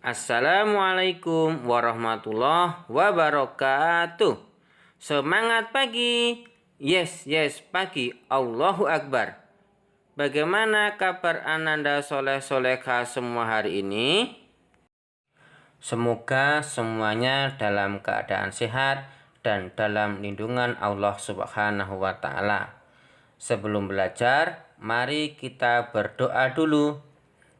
Assalamualaikum warahmatullahi wabarakatuh. Semangat pagi. Yes, pagi. Allahu Akbar. Bagaimana kabar Ananda Soleh Solehah semua hari ini? Semoga semuanya dalam keadaan sehat dan dalam lindungan Allah Subhanahu wa Ta'ala. Sebelum belajar, mari kita berdoa dulu.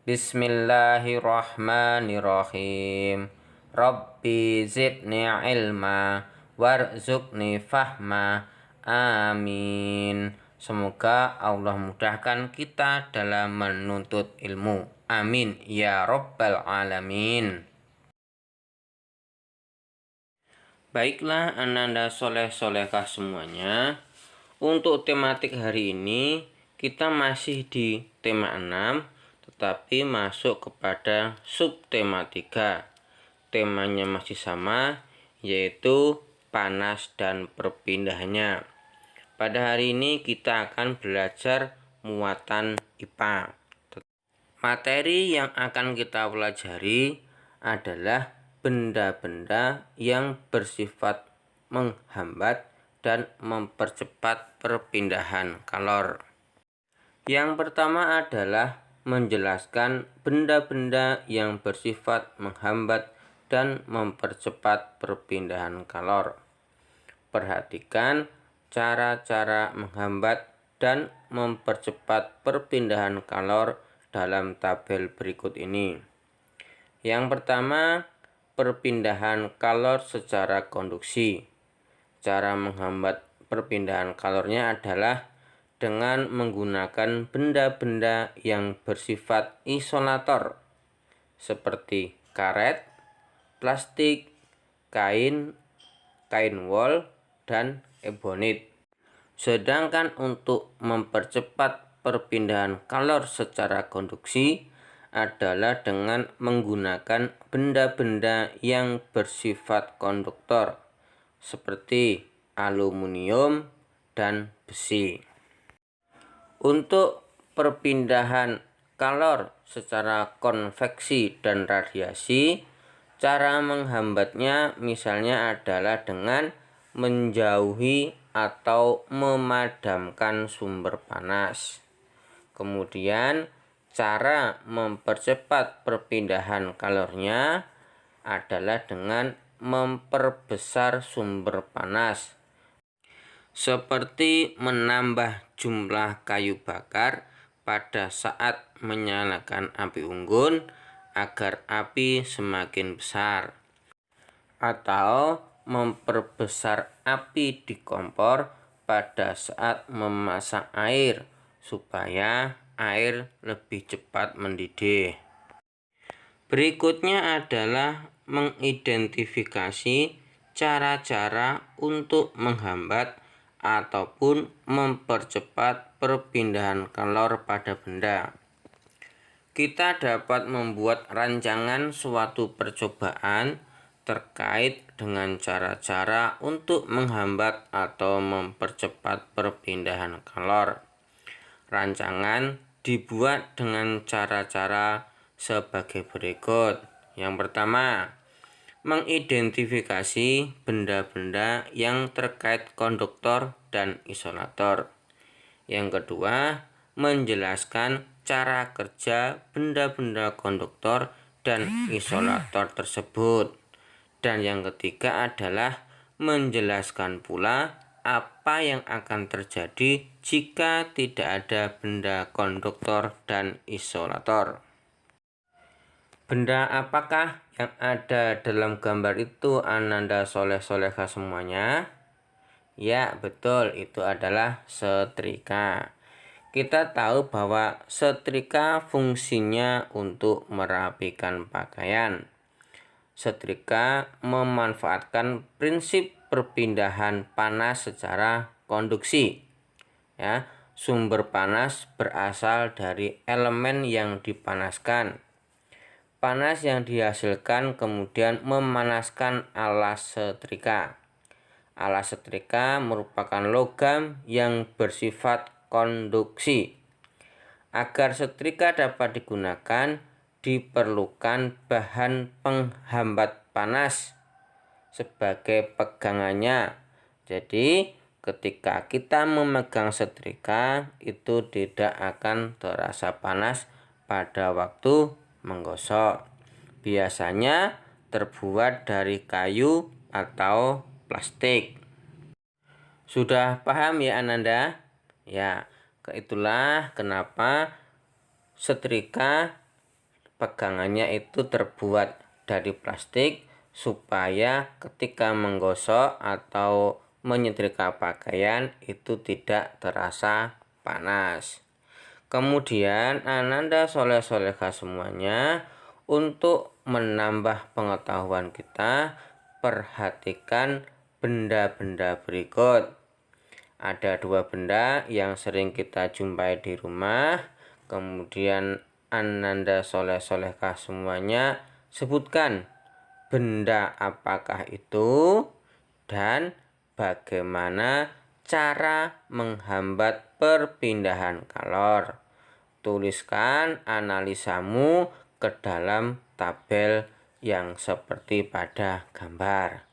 Bismillahirrahmanirrahim. Rabbi zidni ilma warzuqni fahma. Amin. Semoga Allah mudahkan kita dalam menuntut ilmu. Amin ya rabbal alamin. Baiklah Ananda Soleh Solehah semuanya. Untuk tematik hari ini kita masih di tema 6, tetapi masuk kepada subtema 3. Temanya masih sama, yaitu panas dan perpindahannya. Pada hari ini kita akan belajar muatan IPA. Materi yang akan kita pelajari adalah benda-benda yang bersifat menghambat dan mempercepat perpindahan kalor. Yang pertama adalah menjelaskan benda-benda yang bersifat menghambat dan mempercepat perpindahan kalor. Perhatikan cara-cara menghambat dan mempercepat perpindahan kalor dalam tabel berikut ini. Yang pertama, perpindahan kalor secara konduksi. Cara menghambat perpindahan kalornya adalah dengan menggunakan benda-benda yang bersifat isolator seperti karet, plastik, kain wol, dan ebonit. Sedangkan untuk mempercepat perpindahan kalor secara konduksi adalah dengan menggunakan benda-benda yang bersifat konduktor seperti aluminium dan besi. Untuk perpindahan kalor secara konveksi dan radiasi, cara menghambatnya misalnya adalah dengan menjauhi atau memadamkan sumber panas. Kemudian cara mempercepat perpindahan kalornya adalah dengan memperbesar sumber panas, seperti menambah jumlah kayu bakar pada saat menyalakan api unggun agar api semakin besar, atau memperbesar api di kompor pada saat memasak air supaya air lebih cepat mendidih. Berikutnya adalah mengidentifikasi cara-cara untuk menghambat ataupun mempercepat perpindahan kalor pada benda. Kita dapat membuat rancangan suatu percobaan terkait dengan cara-cara untuk menghambat atau mempercepat perpindahan kalor. Rancangan dibuat dengan cara-cara sebagai berikut. Yang pertama, mengidentifikasi benda-benda yang terkait konduktor dan isolator. Yang kedua, menjelaskan cara kerja benda-benda konduktor dan isolator tersebut. Dan yang ketiga adalah menjelaskan pula apa yang akan terjadi jika tidak ada benda konduktor dan isolator. Benda apakah yang ada dalam gambar itu Ananda Soleh Solehah semuanya? Ya, betul, itu adalah setrika. Kita tahu bahwa setrika fungsinya untuk merapikan pakaian. Setrika memanfaatkan prinsip perpindahan panas secara konduksi. Ya, sumber panas berasal dari elemen yang dipanaskan. Panas yang dihasilkan kemudian memanaskan alas setrika. Alas setrika merupakan logam yang bersifat konduksi. Agar setrika dapat digunakan, diperlukan bahan penghambat panas sebagai pegangannya. Jadi ketika kita memegang setrika itu tidak akan terasa panas pada waktu menggosok. Biasanya terbuat dari kayu atau plastik. Sudah paham ya Ananda? Ya, itulah kenapa setrika pegangannya itu terbuat dari plastik supaya ketika menggosok atau menyetrika pakaian itu tidak terasa panas. Kemudian Ananda soleh-solehah semuanya, untuk menambah pengetahuan kita, perhatikan benda-benda berikut. Ada 2 benda yang sering kita jumpai di rumah. Kemudian Ananda soleh-solehah semuanya, sebutkan benda apakah itu dan bagaimana cara menghambat perpindahan kalor. Tuliskan analisamu ke dalam tabel yang seperti pada gambar.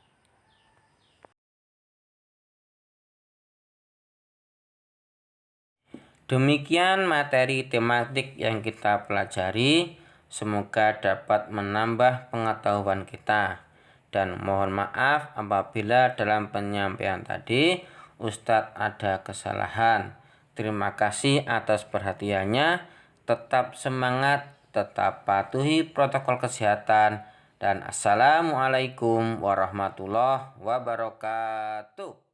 Demikian materi tematik yang kita pelajari. Semoga dapat menambah pengetahuan kita. Dan mohon maaf apabila dalam penyampaian tadi Ustadz ada kesalahan. Terima kasih atas perhatiannya. Tetap semangat, tetap patuhi protokol kesehatan. Dan assalamualaikum warahmatullahi wabarakatuh.